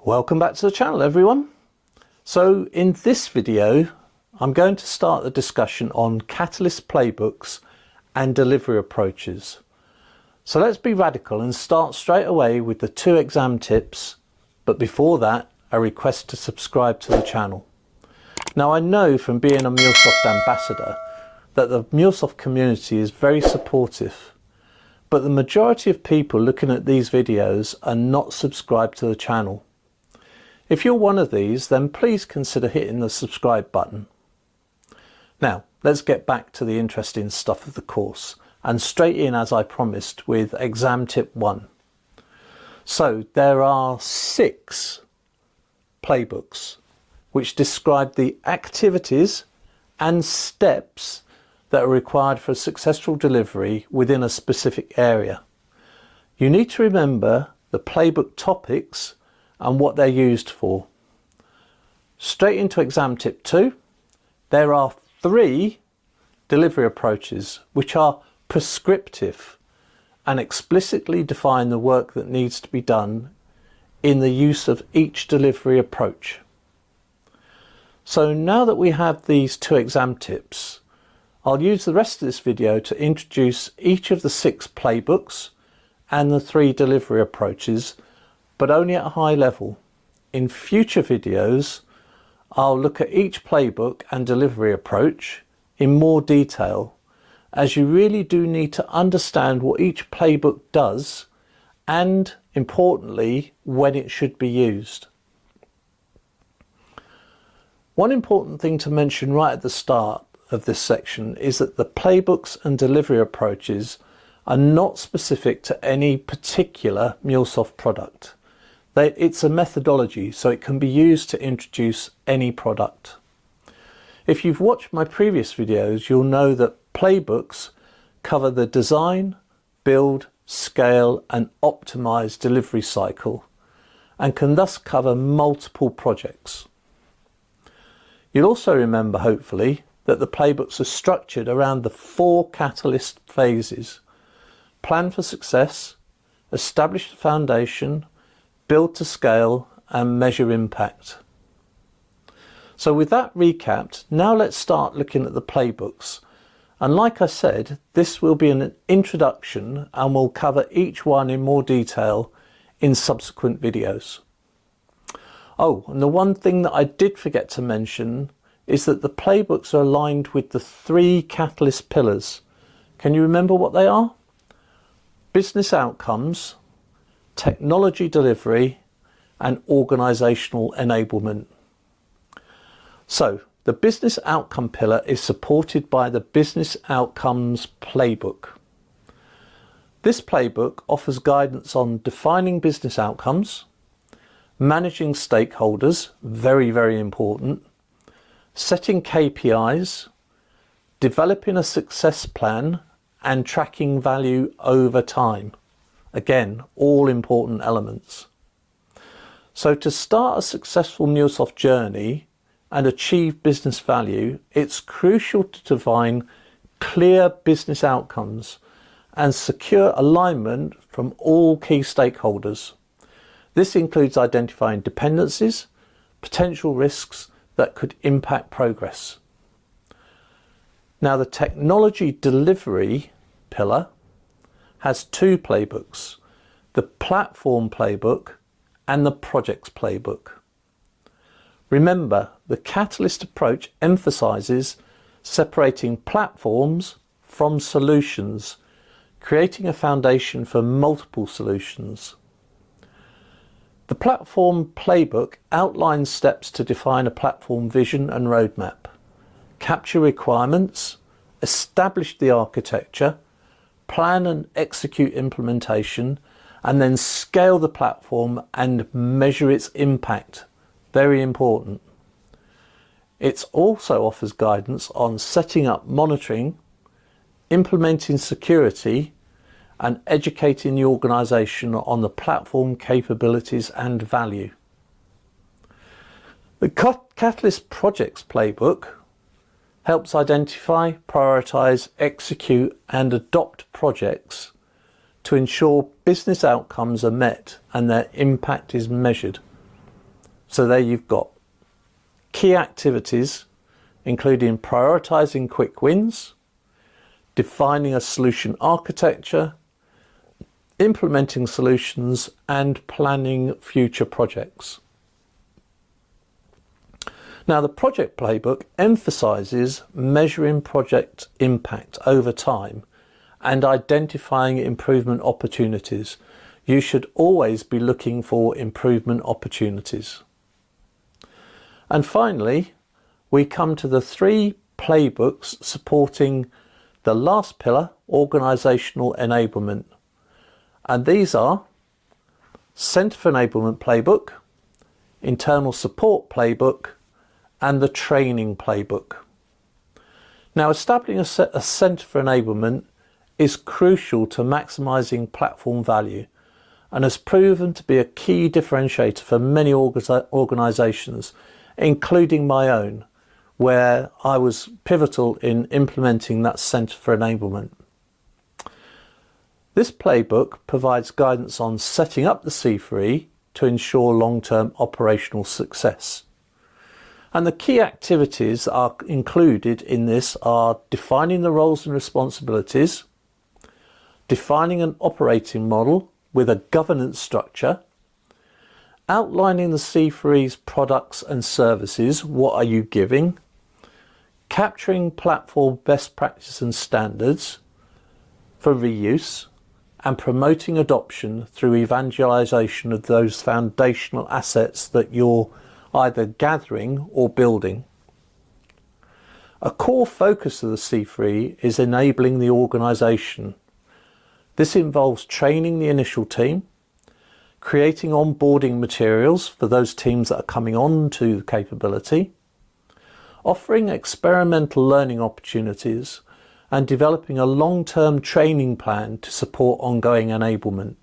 Welcome back to the channel, everyone. So in this video I'm going to start the discussion on Catalyst playbooks and delivery approaches. So let's be radical and start straight away with the 2 exam tips, but before that a request to subscribe to the channel. Now I know from being a MuleSoft ambassador that the MuleSoft community is very supportive, but the majority of people looking at these videos are not subscribed to the channel. If you're one of these, then please consider hitting the subscribe button. Now, let's get back to the interesting stuff of the course and straight in, as I promised, with exam tip 1. So there are 6 playbooks which describe the activities and steps that are required for a successful delivery within a specific area. You need to remember the playbook topics and what they're used for. Straight into exam tip 2, there are 3 delivery approaches which are prescriptive and explicitly define the work that needs to be done in the use of each delivery approach. So now that we have these 2 exam tips, I'll use the rest of this video to introduce each of the 6 playbooks and the 3 delivery approaches, but only at a high level. In future videos, I'll look at each playbook and delivery approach in more detail, as you really do need to understand what each playbook does and, importantly, when it should be used. One important thing to mention right at the start of this section is that the playbooks and delivery approaches are not specific to any particular MuleSoft product. It's a methodology, so it can be used to introduce any product. If you've watched my previous videos, you'll know that playbooks cover the design, build, scale and optimize delivery cycle and can thus cover multiple projects. You'll also remember, hopefully, that the playbooks are structured around the 4 catalyst phases: plan for success, establish the foundation, build to scale and measure impact. So with that recapped, now let's start looking at the playbooks. And like I said, this will be an introduction and we'll cover each one in more detail in subsequent videos. Oh, and the one thing that I did forget to mention is that the playbooks are aligned with the 3 catalyst pillars. Can you remember what they are? Business outcomes, technology delivery and organizational enablement. So the business outcome pillar is supported by the business outcomes playbook. This playbook offers guidance on defining business outcomes, managing stakeholders, very, very important, setting KPIs, developing a success plan and tracking value over time. Again, all important elements. So to start a successful MuleSoft journey and achieve business value, it's crucial to define clear business outcomes and secure alignment from all key stakeholders. This includes identifying dependencies, potential risks that could impact progress. Now the technology delivery pillar has 2 playbooks, the platform playbook and the projects playbook. Remember, the Catalyst approach emphasizes separating platforms from solutions, creating a foundation for multiple solutions. The platform playbook outlines steps to define a platform vision and roadmap, capture requirements, establish the architecture, plan and execute implementation, and then scale the platform and measure its impact. Very important. It also offers guidance on setting up monitoring, implementing security, and educating the organization on the platform capabilities and value. The Catalyst Projects Playbook helps identify, prioritize, execute and adopt projects to ensure business outcomes are met and their impact is measured. So there you've got key activities, including prioritizing quick wins, defining a solution architecture, implementing solutions, and planning future projects. Now, the project playbook emphasizes measuring project impact over time and identifying improvement opportunities. You should always be looking for improvement opportunities. And finally, we come to the 3 playbooks supporting the last pillar, organizational enablement. And these are Center for Enablement Playbook, Internal Support Playbook, and the Training Playbook. Now, establishing a Center for Enablement is crucial to maximizing platform value and has proven to be a key differentiator for many organizations, including my own, where I was pivotal in implementing that Center for Enablement. This playbook provides guidance on setting up the C3 to ensure long-term operational success. And the key activities that are included in this are defining the roles and responsibilities, defining an operating model with a governance structure, outlining the C3's products and services, what are you giving, capturing platform best practice and standards for reuse, and promoting adoption through evangelization of those foundational assets that you're either gathering or building. A core focus of the C3 is enabling the organization. This involves training the initial team, creating onboarding materials for those teams that are coming on to the capability, offering experimental learning opportunities, and developing a long-term training plan to support ongoing enablement.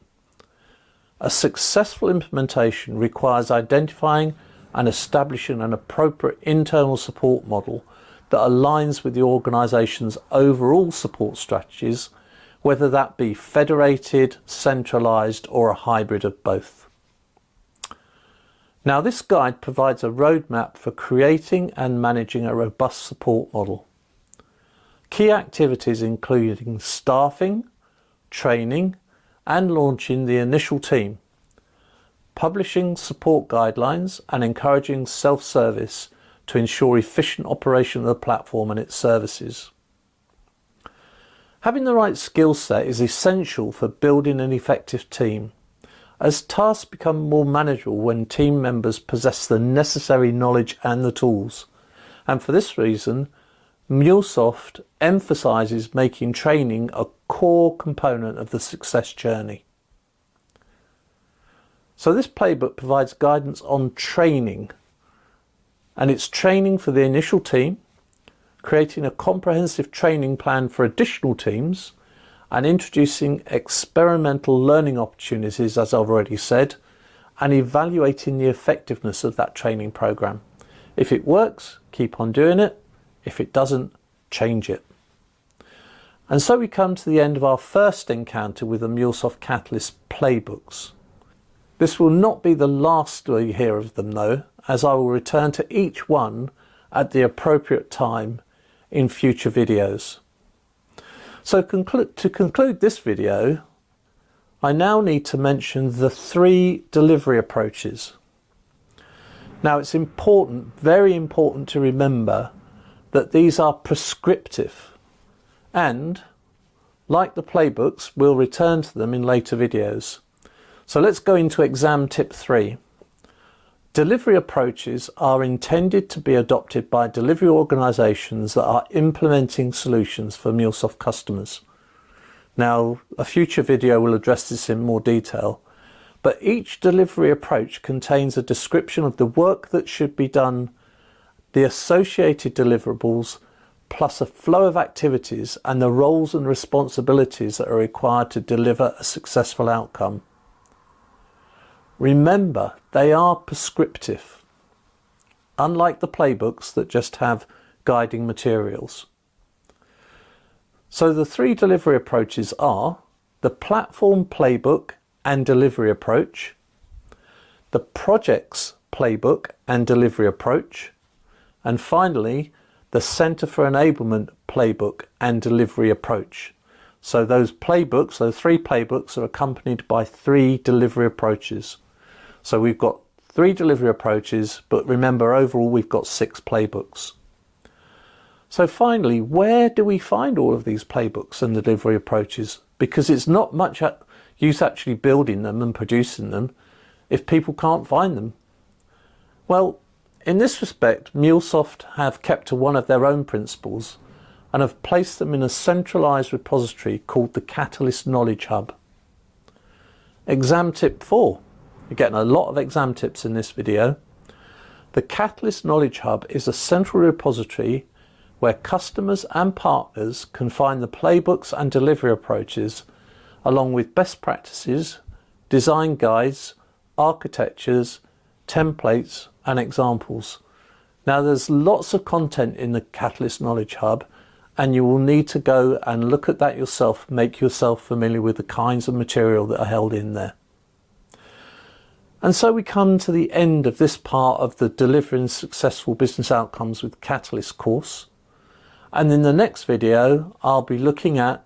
A successful implementation requires identifying and establishing an appropriate internal support model that aligns with the organization's overall support strategies, whether that be federated, centralized, or a hybrid of both. Now, this guide provides a roadmap for creating and managing a robust support model. Key activities including staffing, training, and launching the initial team, publishing support guidelines, and encouraging self-service to ensure efficient operation of the platform and its services. Having the right skill set is essential for building an effective team, as tasks become more manageable when team members possess the necessary knowledge and the tools. And for this reason, MuleSoft emphasizes making training a core component of the success journey. So this playbook provides guidance on training, and it's training for the initial team, creating a comprehensive training plan for additional teams, and introducing experimental learning opportunities, as I've already said, and evaluating the effectiveness of that training program. If it works, keep on doing it. If it doesn't, change it. And so we come to the end of our first encounter with the MuleSoft Catalyst playbooks. This will not be the last we hear of them though, as I will return to each one at the appropriate time in future videos. So to conclude this video, I now need to mention the 3 delivery approaches. Now, it's important, very important to remember that these are prescriptive, and like the playbooks, we'll return to them in later videos. So let's go into exam tip 3. Delivery approaches are intended to be adopted by delivery organizations that are implementing solutions for MuleSoft customers. Now, a future video will address this in more detail, but each delivery approach contains a description of the work that should be done, the associated deliverables, plus a flow of activities and the roles and responsibilities that are required to deliver a successful outcome. Remember, they are prescriptive, unlike the playbooks that just have guiding materials. So the 3 delivery approaches are the platform playbook and delivery approach, the projects Playbook and Delivery approach. And finally, the Center for Enablement Playbook and Delivery approach. So those playbooks, those 3 playbooks, are accompanied by 3 delivery approaches. So we've got 3 delivery approaches, but remember overall we've got 6 playbooks. So finally, where do we find all of these playbooks and delivery approaches? Because it's not much use actually building them and producing them if people can't find them. Well, in this respect, MuleSoft have kept to one of their own principles and have placed them in a centralized repository called the Catalyst Knowledge Hub. Exam tip 4. You're getting a lot of exam tips in this video. The Catalyst Knowledge Hub is a central repository where customers and partners can find the playbooks and delivery approaches along with best practices, design guides, architectures, templates and examples. Now there's lots of content in the Catalyst Knowledge Hub and you will need to go and look at that yourself, make yourself familiar with the kinds of material that are held in there. And so we come to the end of this part of the Delivering Successful Business Outcomes with Catalyst course. And in the next video, I'll be looking at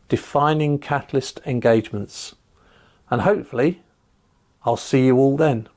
defining Catalyst engagements. And hopefully, I'll see you all then.